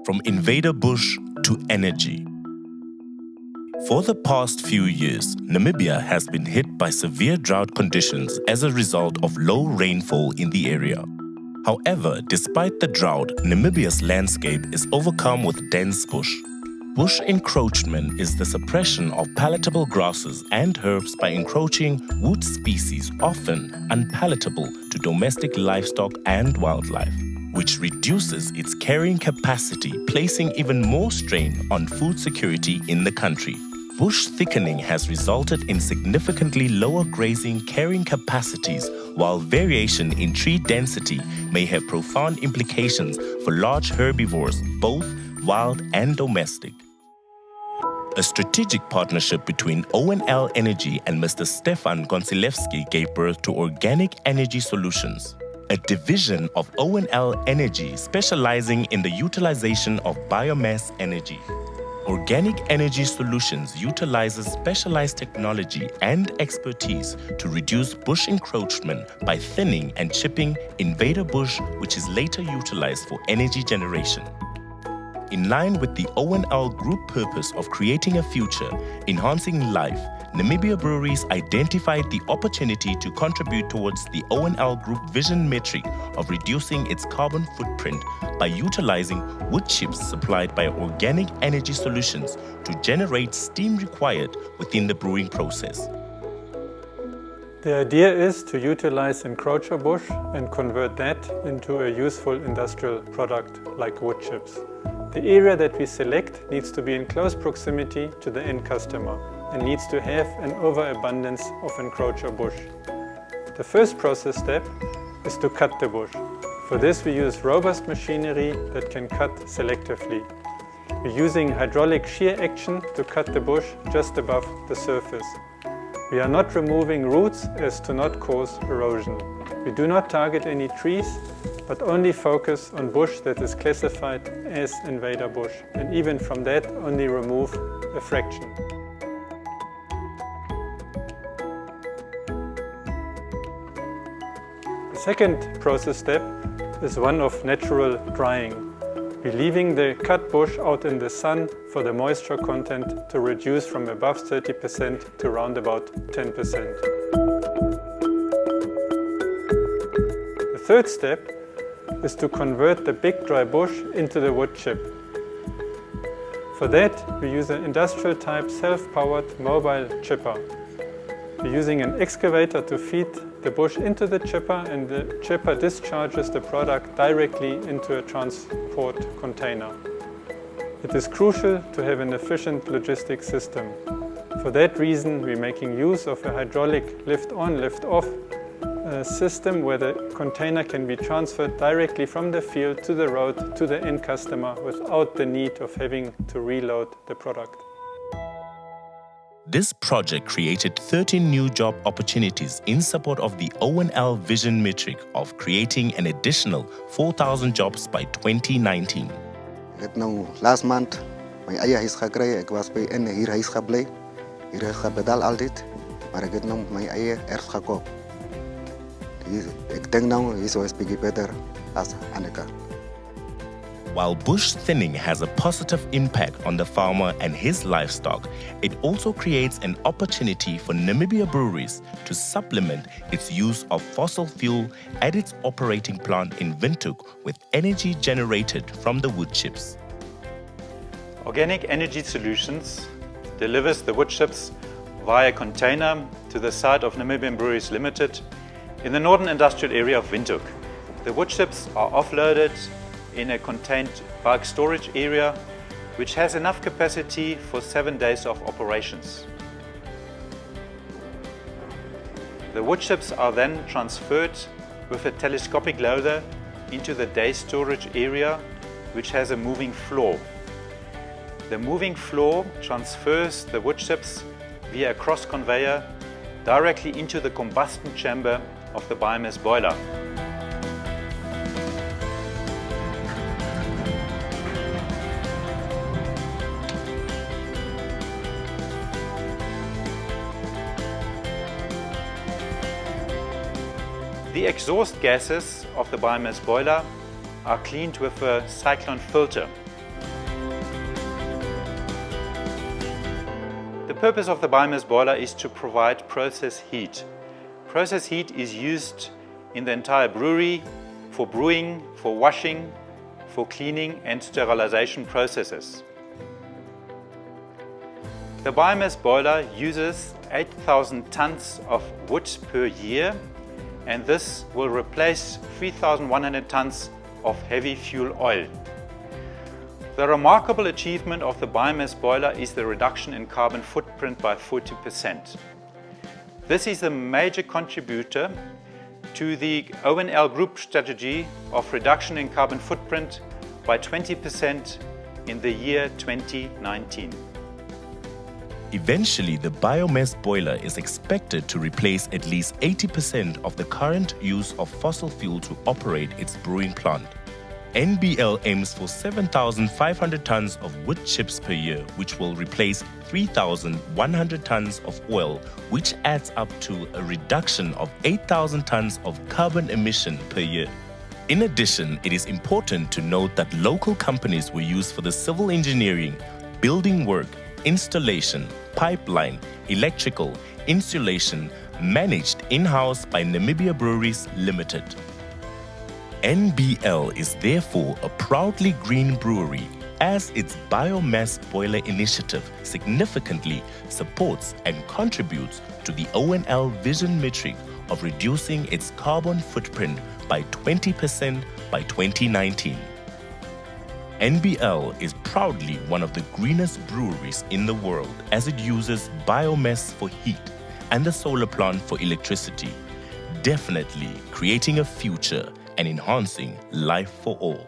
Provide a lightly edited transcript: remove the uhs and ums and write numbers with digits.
From invader bush to energy. For the past few years, Namibia has been hit by severe drought conditions as a result of low rainfall in the area. However, despite the drought, Namibia's landscape is overcome with dense bush. Bush encroachment is the suppression of palatable grasses and herbs by encroaching wood species often unpalatable to domestic livestock and wildlife, which reduces its carrying capacity, placing even more strain on food security in the country. Bush thickening has resulted in significantly lower grazing carrying capacities, while variation in tree density may have profound implications for large herbivores, both wild and domestic. A strategic partnership between ONL Energy and Mr. Stefan Gonsilewski gave birth to Organic Energy Solutions, a division of ONL Energy specializing in the utilization of biomass energy. Organic Energy Solutions utilizes specialized technology and expertise to reduce bush encroachment by thinning and chipping invader bush, which is later utilized for energy generation. In line with the ONL Group purpose of creating a future, enhancing life, Namibia Breweries identified the opportunity to contribute towards the ONL Group vision metric of reducing its carbon footprint by utilizing wood chips supplied by Organic Energy Solutions to generate steam required within the brewing process. The idea is to utilize encroacher bush and convert that into a useful industrial product like wood chips. The area that we select needs to be in close proximity to the end customer and needs to have an overabundance of encroacher bush. The first process step is to cut the bush. For this we use robust machinery that can cut selectively. We're using hydraulic shear action to cut the bush just above the surface. We are not removing roots as to not cause erosion. We do not target any trees, but only focus on bush that is classified as invader bush, and even from that only remove a fraction. The second process step is one of natural drying. We're leaving the cut bush out in the sun for the moisture content to reduce from above 30% to around about 10%. The third step is to convert the big dry bush into the wood chip. For that, we use an industrial type self-powered mobile chipper. We're using an excavator to feed the bush into the chipper, and the chipper discharges the product directly into a transport container. It is crucial to have an efficient logistics system. For that reason, we're making use of a hydraulic lift-on, lift-off system where the container can be transferred directly from the field to the road to the end customer without the need of having to reload the product. This project created 13 new job opportunities in support of the ONL vision metric of creating an additional 4,000 jobs by 2019. Last month, my eie huis gekry. Ek was by in hier huis gebly. Hier is gebetaal altyd, maar ek het nou my eie erf gekoop. Ek dink nou hier is 'n bietjie beter as Annika. While bush thinning has a positive impact on the farmer and his livestock, it also creates an opportunity for Namibia Breweries to supplement its use of fossil fuel at its operating plant in Windhoek with energy generated from the wood chips. Organic Energy Solutions delivers the wood chips via container to the site of Namibian Breweries Limited in the northern industrial area of Windhoek. The wood chips are offloaded in a contained bulk storage area which has enough capacity for 7 days of operations. The wood chips are then transferred with a telescopic loader into the day storage area which has a moving floor. The moving floor transfers the wood chips via a cross conveyor directly into the combustion chamber of the biomass boiler. The exhaust gases of the biomass boiler are cleaned with a cyclone filter. purpose of the biomass boiler is to provide process heat. Process heat is used in the entire brewery for brewing, for washing, for cleaning and sterilization processes. The biomass boiler uses 8,000 tons of wood per year, and this will replace 3,100 tons of heavy fuel oil. The remarkable achievement of the biomass boiler is the reduction in carbon footprint by 40%. This is a major contributor to the ONL Group strategy of reduction in carbon footprint by 20% in the year 2019. Eventually, the biomass boiler is expected to replace at least 80% of the current use of fossil fuel to operate its brewing plant. NBL aims for 7,500 tons of wood chips per year, which will replace 3,100 tons of oil, which adds up to a reduction of 8,000 tons of carbon emission per year. In addition, it is important to note that local companies were used for the civil engineering, building work, installation, pipeline, electrical, insulation, managed in-house by Namibia Breweries Limited. NBL is therefore a proudly green brewery, as its biomass boiler initiative significantly supports and contributes to the ONL vision metric of reducing its carbon footprint by 20% by 2019. NBL is proudly one of the greenest breweries in the world, as it uses biomass for heat and the solar plant for electricity, definitely creating a future and enhancing life for all.